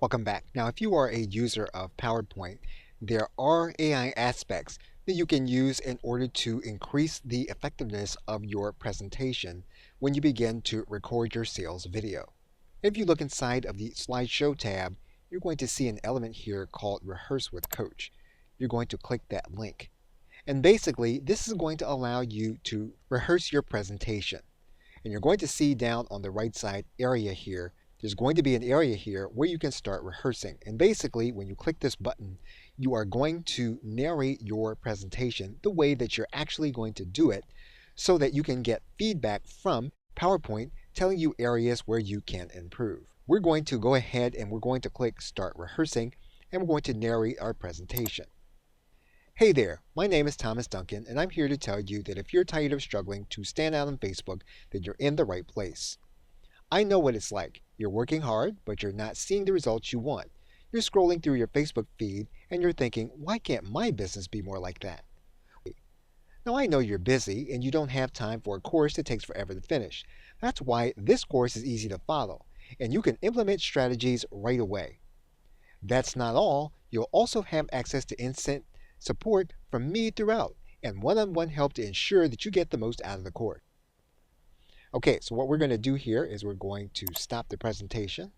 Welcome back. Now, if you are a user of PowerPoint, there are AI aspects that you can use in order to increase the effectiveness of your presentation when you begin to record your sales video. If you look inside of the slideshow tab, you're going to see an element here called Rehearse with Coach. You're going to click that link. And basically, this is going to allow you to rehearse your presentation. And you're going to see down on the right side area here, there's going to be an area here where you can start rehearsing. And basically, when you click this button, you are going to narrate your presentation the way that you're actually going to do it so that you can get feedback from PowerPoint telling you areas where you can improve. We're going to go ahead and we're going to click Start Rehearsing, and we're going to narrate our presentation. Hey there, my name is Thomas Duncan, and I'm here to tell you that if you're tired of struggling to stand out on Facebook, then you're in the right place. I know what it's like. You're working hard, but you're not seeing the results you want. You're scrolling through your Facebook feed, and you're thinking, why can't my business be more like that? Now, I know you're busy, and you don't have time for a course that takes forever to finish. That's why this course is easy to follow, and you can implement strategies right away. That's not all. You'll also have access to instant support from me throughout, and one-on-one help to ensure that you get the most out of the course. Okay, so what we're going to do here is we're going to stop the presentation,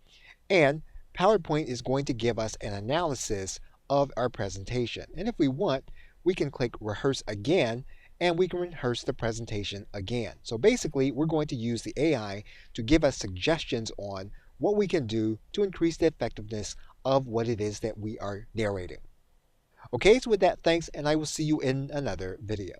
and PowerPoint is going to give us an analysis of our presentation. And if we want, we can click Rehearse Again, and we can rehearse the presentation again. So basically, we're going to use the AI to give us suggestions on what we can do to increase the effectiveness of what it is that we are narrating. Okay, so with that, thanks, and I will see you in another video.